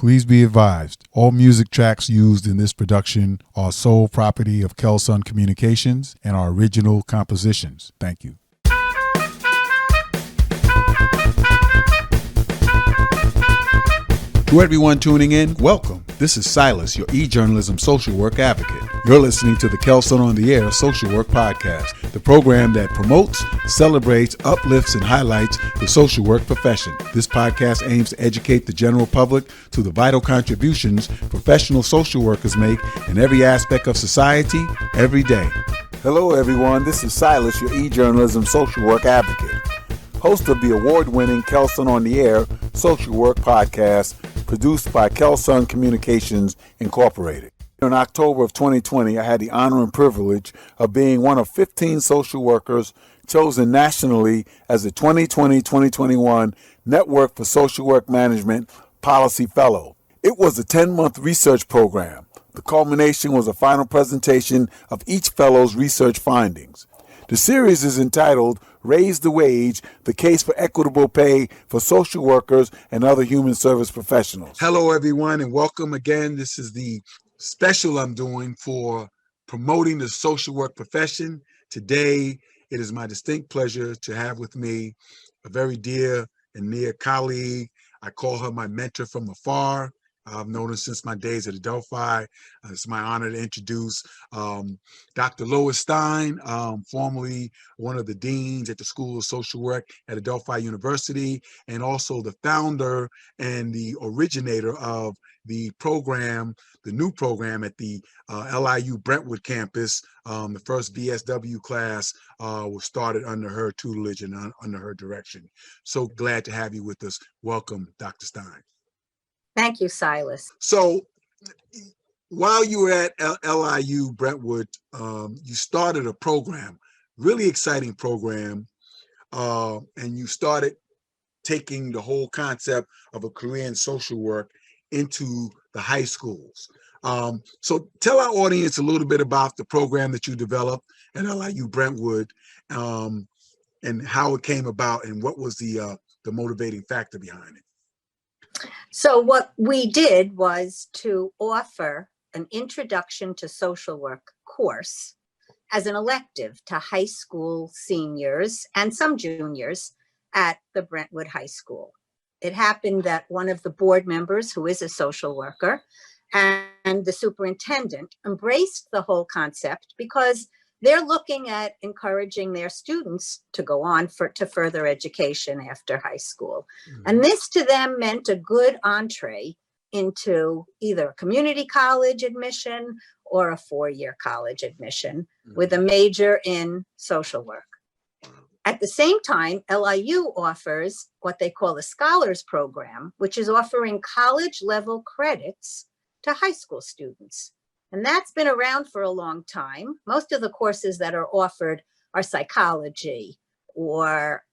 Please be advised, all music tracks used in this production are sole property of Kelsunn Communications and are original compositions. Thank you. To everyone tuning in, welcome. This is Silas, your e-journalism social work advocate. You're listening to the Kelsunn-on-the-Air Social Work Podcast, the program that promotes, celebrates, uplifts, and highlights the social work profession. This podcast aims to educate the general public to the vital contributions professional social workers make in every aspect of society, every day. Hello, everyone. This is Silas, your e-journalism social work advocate, host of the award-winning Kelsunn-on-the-Air Social Work Podcast, produced by Kelsunn Communications, Incorporated. In October of 2020, I had the honor and privilege of being one of 15 social workers chosen nationally as the 2020-2021 Network for Social Work Management Policy Fellow. It was a 10-month research program. The culmination was a final presentation of each fellow's research findings. The series is entitled Raise the Wage, the Case for Equitable Pay for Social Workers and Other Human Service Professionals. Hello, everyone, and welcome again. This is the special I'm doing for promoting the social work profession. Today, it is my distinct pleasure to have with me a very dear and near colleague. I call her my mentor from afar. I've known her since my days at Adelphi. It's my honor to introduce Dr. Lois Stein, formerly one of the deans at the School of Social Work at Adelphi University, and also the founder and the originator of the program, the new program at the LIU Brentwood campus. The first DSW class was started under her tutelage and under her direction. So glad to have you with us. Welcome, Dr. Stein. Thank you, Silas. So while you were at LIU Brentwood, you started a program, really exciting program, and you started taking the whole concept of a career in social work into the high schools. So tell our audience a little bit about the program that you developed at LIU Brentwood, and how it came about and what was the motivating factor behind it. So what we did was to offer an introduction to social work course as an elective to high school seniors and some juniors at the Brentwood High School. It happened that one of the board members, who is a social worker, and the superintendent embraced the whole concept because they're looking at encouraging their students to go on to further education after high school. Mm-hmm. And this to them meant a good entree into either a community college admission or a four-year college admission, mm-hmm, with a major in social work. At the same time, LIU offers what they call a scholars program, which is offering college level credits to high school students. And that's been around for a long time. Most of the courses that are offered are psychology or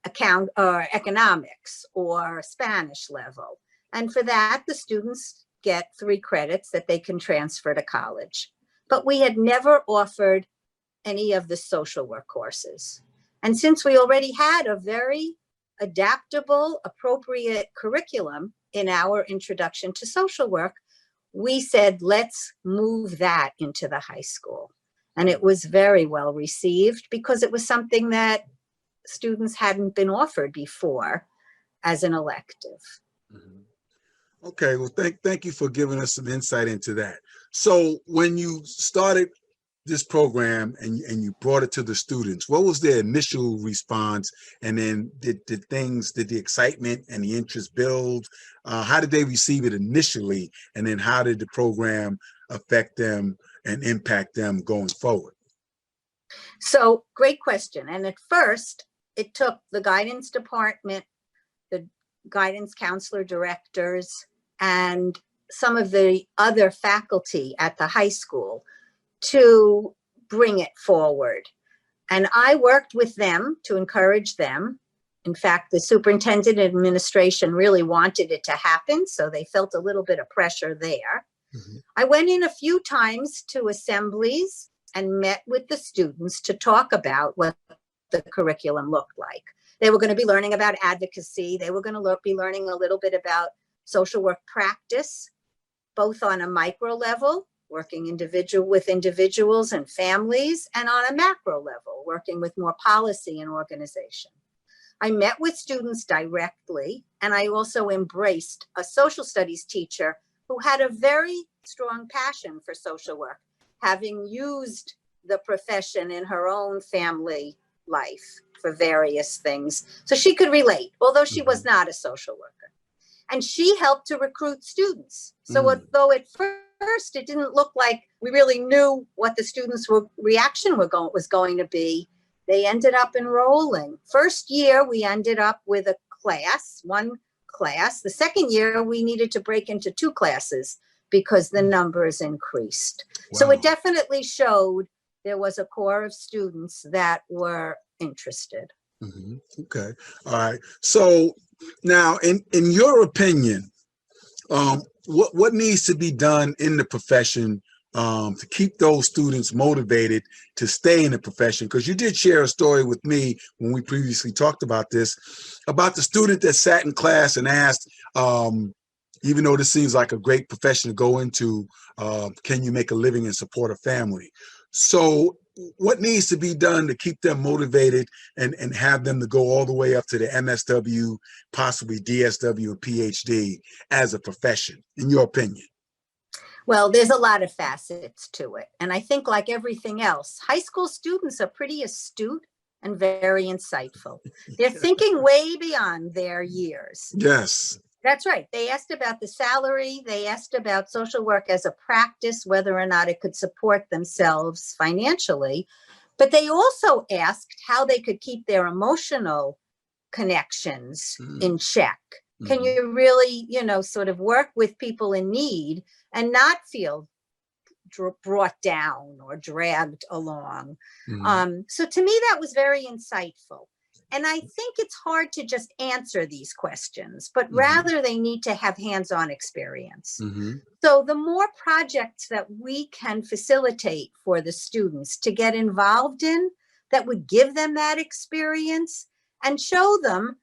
economics or Spanish level. And for that, the students get 3 credits that they can transfer to college. But we had never offered any of the social work courses. And since we already had a very adaptable, appropriate curriculum in our introduction to social work, we said, let's move that into the high school. And it was very well received because it was something that students hadn't been offered before as an elective. Mm-hmm. Okay, well, thank you for giving us some insight into that. So when you started this program and you brought it to the students, what was their initial response? And then did the excitement and the interest build? How did they receive it initially? And then how did the program affect them and impact them going forward? So great question. And at first it took the guidance department, the guidance counselor directors, and some of the other faculty at the high school to bring it forward. And I worked with them to encourage them. In fact, the superintendent administration really wanted it to happen, so they felt a little bit of pressure there. Mm-hmm. I went in a few times to assemblies and met with the students to talk about what the curriculum looked like. They were going to be learning about advocacy. They were going to be learning a little bit about social work practice, both on a micro level, working with individuals and families, and on a macro level, working with more policy and organization. I met with students directly, and I also embraced a social studies teacher who had a very strong passion for social work, having used the profession in her own family life for various things. So she could relate, although she was not a social worker. And she helped to recruit students. So although at first it didn't look like we really knew what the students' reaction was going to be, they ended up enrolling. First year, we ended up with one class. The second year, we needed to break into 2 classes because the numbers increased. Wow. So it definitely showed there was a core of students that were interested. Okay. All right. So now, in your opinion, what needs to be done in the profession to keep those students motivated to stay in the profession? Because you did share a story with me when we previously talked about this, about the student that sat in class and asked, even though this seems like a great profession to go into, can you make a living and support a family? So what needs to be done to keep them motivated and have them to go all the way up to the MSW, possibly DSW and PhD as a profession, in your opinion? Well, there's a lot of facets to it. And I think, like everything else, high school students are pretty astute and very insightful. They're thinking way beyond their years. Yes. That's right. They asked about the salary. They asked about social work as a practice, whether or not it could support themselves financially. But they also asked how they could keep their emotional connections in check. Can you really, sort of work with people in need and not feel brought down or dragged along? So to me, that was very insightful. And I think it's hard to just answer these questions, but rather they need to have hands-on experience. So the more projects that we can facilitate for the students to get involved in that would give them that experience and show them,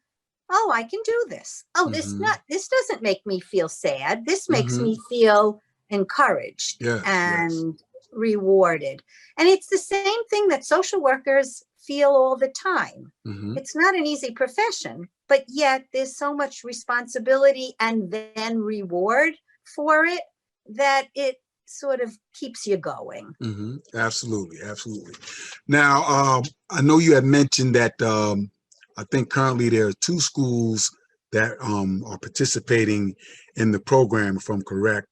oh, I can do this. Oh, this doesn't make me feel sad. This makes me feel encouraged and rewarded. And it's the same thing that social workers feel all the time. It's not an easy profession, but yet there's so much responsibility and then reward for it that it sort of keeps you going. Absolutely. Absolutely. Now, I know you had mentioned that I think currently there are 2 schools that are participating in the program, if I'm correct.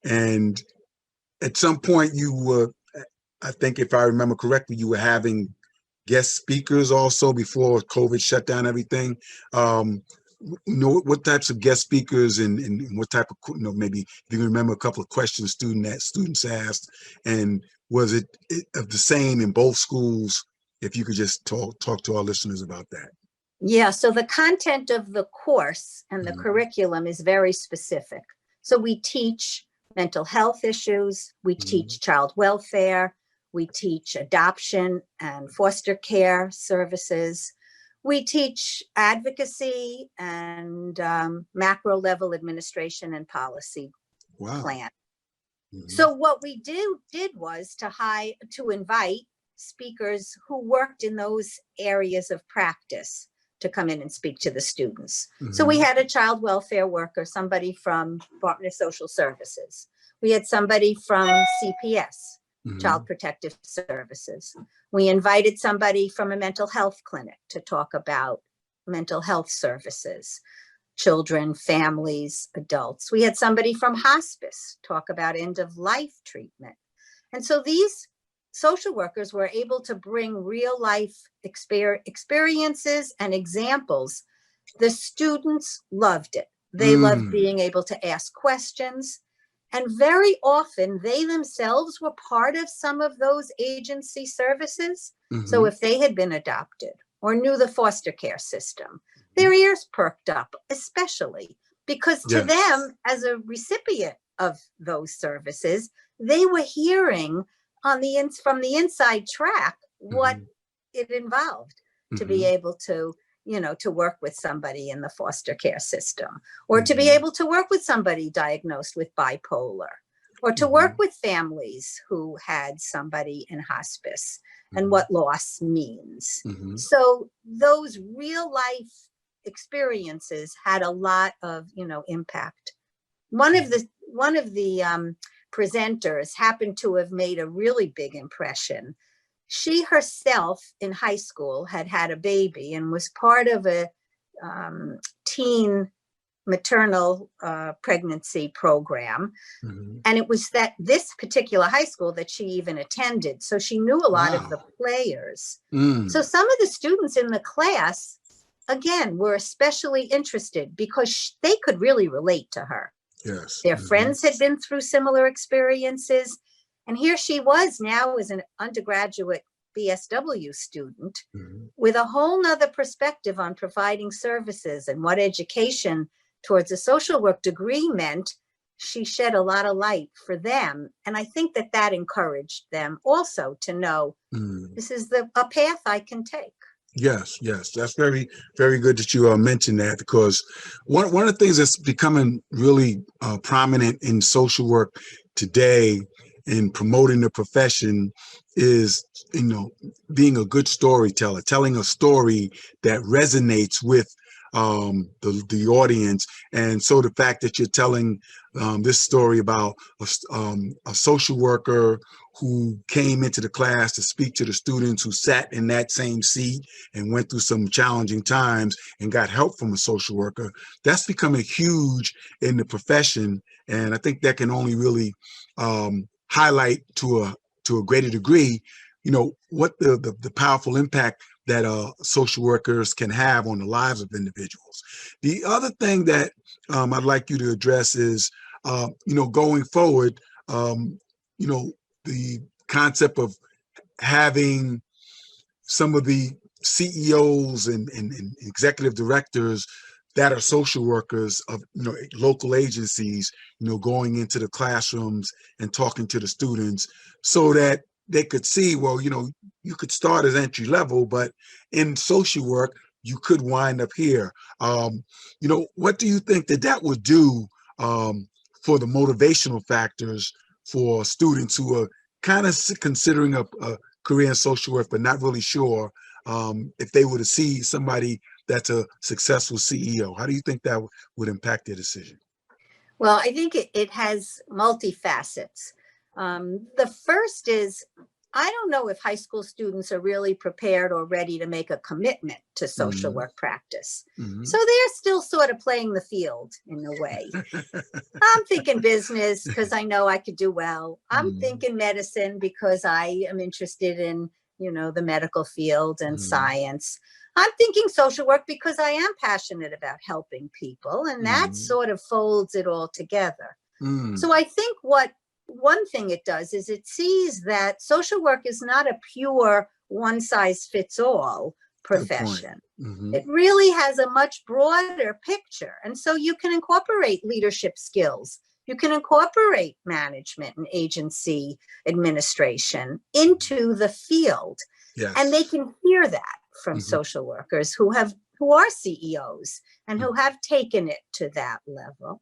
And at some point you were, I think if I remember correctly, you were having guest speakers also before COVID shut down everything. What types of guest speakers and what type of, maybe if you can remember a couple of questions students asked, and was it of the same in both schools? If you could just talk to our listeners about that. Yeah, so the content of the course and the curriculum is very specific. So we teach mental health issues, we teach child welfare, we teach adoption and foster care services. We teach advocacy and macro level administration and policy plan. So what we did was to invite speakers who worked in those areas of practice to come in and speak to the students. So we had a child welfare worker, somebody from Department of Social Services. We had somebody from CPS, Child Protective Services. We invited somebody from a mental health clinic to talk about mental health services, children, families, adults. We had somebody from hospice talk about end-of-life treatment. And so these social workers were able to bring real life experiences and examples. The students loved it. They loved being able to ask questions. And very often they themselves were part of some of those agency services. So if they had been adopted or knew the foster care system, their ears perked up, especially because to them, as a recipient of those services, they were hearing from the inside track what it involved to be able to, to work with somebody in the foster care system, or to be able to work with somebody diagnosed with bipolar, or to work with families who had somebody in hospice and what loss means. So those real life experiences had a lot of, impact. One of the presenters happened to have made a really big impression. She herself in high school had a baby and was part of a teen maternal pregnancy program. And it was this particular high school that she even attended. So she knew a lot of the players. So some of the students in the class, again, were especially interested because they could really relate to her. Yes. Their friends had been through similar experiences. And here she was now as an undergraduate BSW student with a whole nother perspective on providing services and what education towards a social work degree meant. She shed a lot of light for them. And I think that encouraged them also to know this is a path I can take. Yes, that's very, very good that you mentioned that, because one of the things that's becoming really prominent in social work today in promoting the profession is, being a good storyteller, telling a story that resonates with the audience. And so the fact that you're telling this story about a social worker who came into the class to speak to the students who sat in that same seat and went through some challenging times and got help from a social worker, that's becoming huge in the profession. And I think that can only really highlight to a greater degree, what the powerful impact that social workers can have on the lives of individuals. The other thing that I'd like you to address is, going forward, the concept of having some of the CEOs and executive directors that are social workers of local agencies, going into the classrooms and talking to the students so that they could see, well, you could start as entry level, but in social work, you could wind up here. What do you think that would do for the motivational factors for students who are kind of considering a career in social work, but not really sure if they were to see somebody that's a successful CEO? How do you think that would impact their decision? Well, I think it has multifacets. The first is, I don't know if high school students are really prepared or ready to make a commitment to social work practice. So they're still sort of playing the field in a way. I'm thinking business because I know I could do well. I'm thinking medicine because I am interested in, the medical field and science. I'm thinking social work because I am passionate about helping people, and that sort of folds it all together. So I think one thing it does is it sees that social work is not a pure one-size-fits-all profession. It really has a much broader picture. And so you can incorporate leadership skills. You can incorporate management and agency administration into the field. Yes. And they can hear that from social workers who are CEOs and who have taken it to that level.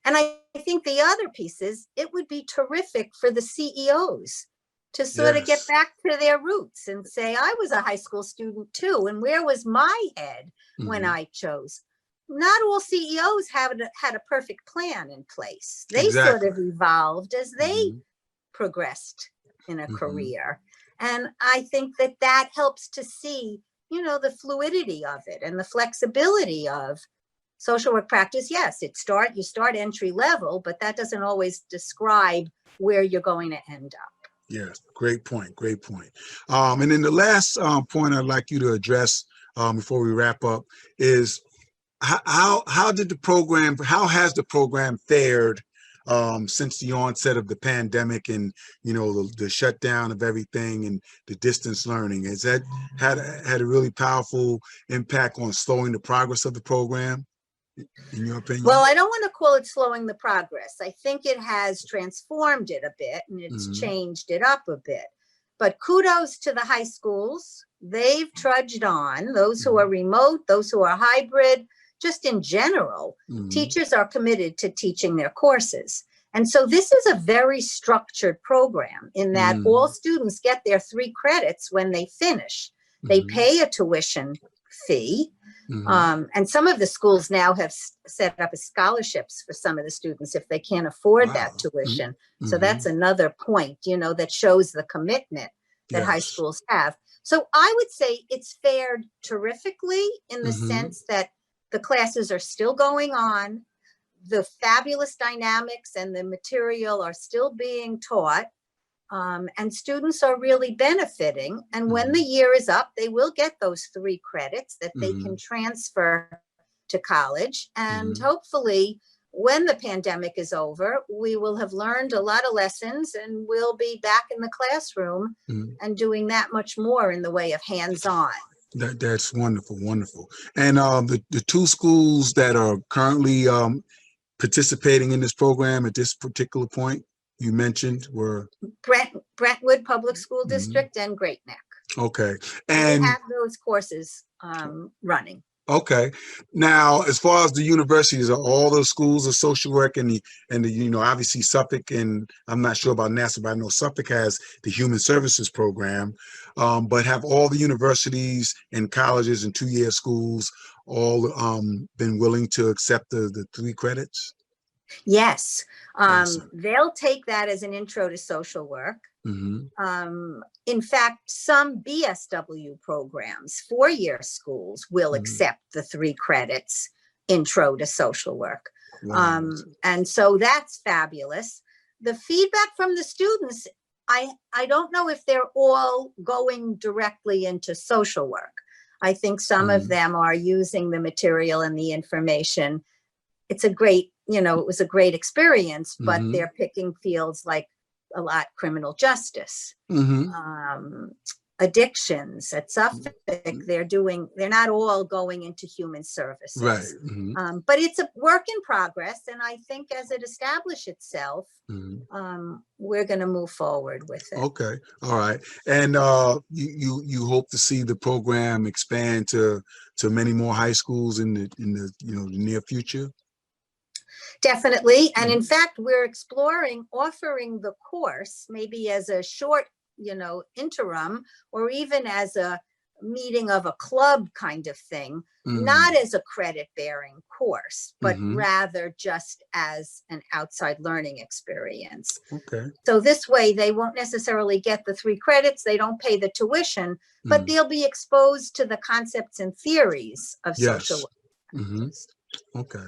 And I think the other piece is it would be terrific for the CEOs to sort of get back to their roots and say, I was a high school student too, and where was my head when I chose? Not all CEOs had a perfect plan in place. They sort of evolved as they progressed in a career. And I think that helps to see, the fluidity of it and the flexibility of social work practice. Yes, you start entry level, but that doesn't always describe where you're going to end up. Yes, great point. And then the last point I'd like you to address before we wrap up is how has the program fared since the onset of the pandemic and the shutdown of everything and the distance learning? Has that had a really powerful impact on slowing the progress of the program, in your opinion? Well, I don't want to call it slowing the progress. I think it has transformed it a bit and it's changed it up a bit. But kudos to the high schools, they've trudged on. Those who are remote, those who are hybrid, just in general, teachers are committed to teaching their courses. And so this is a very structured program in that all students get their 3 credits when they finish. They pay a tuition fee. And some of the schools now have set up scholarships for some of the students if they can't afford that tuition. So that's another point, you know, that shows the commitment that high schools have. So I would say it's fared terrifically in the sense that the classes are still going on. The fabulous dynamics and the material are still being taught. And students are really benefiting. And when the year is up, they will get those 3 credits that they can transfer to college. And hopefully, when the pandemic is over, we will have learned a lot of lessons and we'll be back in the classroom and doing that much more in the way of hands-on. That's wonderful, wonderful. And the 2 schools that are currently participating in this program at this particular point, you mentioned were Brentwood Public School District and Great Neck. Okay. And we have those courses running. Okay. Now, as far as the universities, are all the schools of social work and the you know, obviously Suffolk, and I'm not sure about NASW, but I know Suffolk has the Human Services program, but have all the universities and colleges and 2-year schools all been willing to accept the 3 credits? Yes. Awesome. They'll take that as an intro to social work. In fact, some BSW programs, 4-year schools, will accept the 3 credits intro to social work. Wow. And so that's fabulous. The feedback from the students, I don't know if they're all going directly into social work. I think some of them are using the material and the information. It's a great, you know, it was a great experience, but they're picking fields like a lot criminal justice, addictions at Suffolk. They're not all going into human services. Right. But it's a work in progress. And I think as it establishes itself, we're going to move forward with it. Okay. All right. And you hope to see the program expand to many more high schools in the you know, the near future? Definitely. And in fact, we're exploring offering the course maybe as a short, you know, interim, or even as a meeting of a club kind of thing, not as a credit bearing course, but rather just as an outside learning experience. Okay. So this way they won't necessarily get the 3 credits. They don't pay the tuition, but they'll be exposed to the concepts and theories of social work. Okay.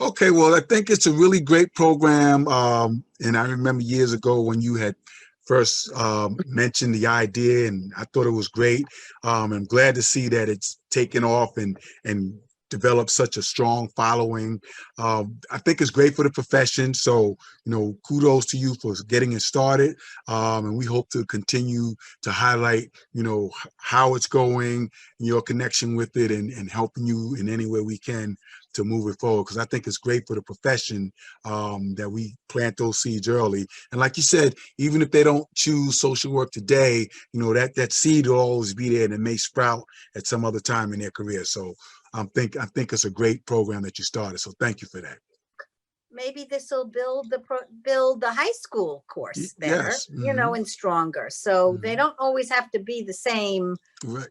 Okay. Well, I think it's a really great program. And I remember years ago when you had first mentioned the idea, and I thought it was great. I'm glad to see that it's taken off and developed such a strong following. I think it's great for the profession. So, you know, kudos to you for getting it started. And we hope to continue to highlight, you know, how it's going, your connection with it, and helping you in any way we can to move it forward, because I think it's great for the profession that we plant those seeds early. And like you said, even if they don't choose social work today, you know, that seed will always be there, and it may sprout at some other time in their career. So I think it's a great program that you started. So thank you for that. Maybe this will build the high school course better, you know, and stronger. So they don't always have to be the same. Right.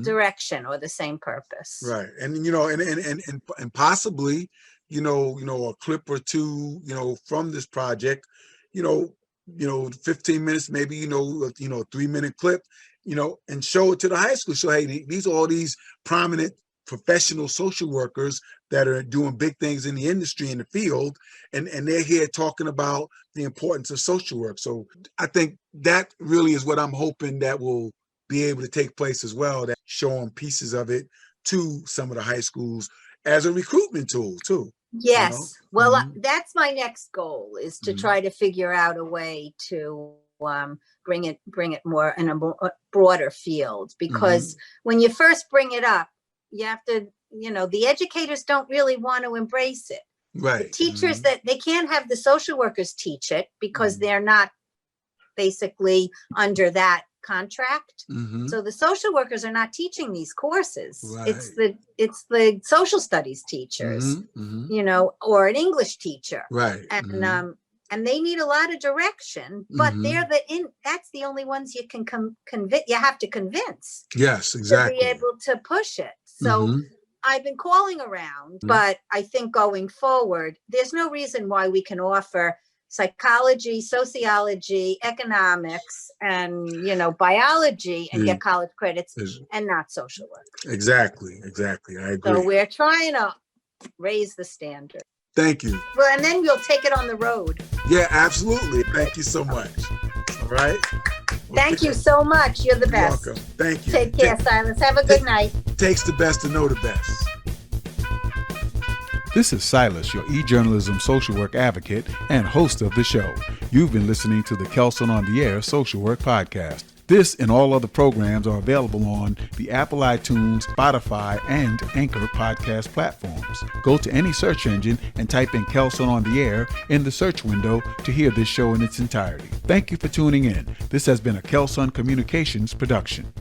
Direction or the same purpose. Right. And you know, and possibly, you know, a clip or 2, you know, from this project, you know, 15 minutes, maybe, you know, a 3-minute clip, you know, and show it to the high school. So, hey, these are all these prominent professional social workers that are doing big things in the industry, in the field, and they're here talking about the importance of social work. So I think that really is what I'm hoping that will be able to take place as well, that showing pieces of it to some of the high schools as a recruitment tool too. Yes. You know? Well, that's my next goal, is to try to figure out a way to bring it more in a broader field, because when you first bring it up, you have to, you know, the educators don't really want to embrace it. Right. The teachers, that they can't have the social workers teach it because they're not basically under that contract. Mm-hmm. So the social workers are not teaching these courses. Right. It's the social studies teachers, or an English teacher. Right. And they need a lot of direction, but that's the only ones you can convince. You have to convince. Yes, exactly. To be able to push it. So I've been calling around, but I think going forward, there's no reason why we can offer psychology, sociology, economics, and biology and get college credits and not social work. Exactly. I agree. So we're trying to raise the standard. Thank you. Well, and then we'll take it on the road. Yeah, absolutely. Thank you so much. All right. Thank you so much. You're the best. You're welcome. Thank you. Take care, Silas. Have a good night. Takes the best to know the best. This is Silas, your e-journalism social work advocate and host of the show. You've been listening to the Kelsunn-on-the-Air Social Work Podcast. This and all other programs are available on the Apple iTunes, Spotify, and Anchor podcast platforms. Go to any search engine and type in Kelsunn-on-the-Air in the search window to hear this show in its entirety. Thank you for tuning in. This has been a Kelsunn Communications production.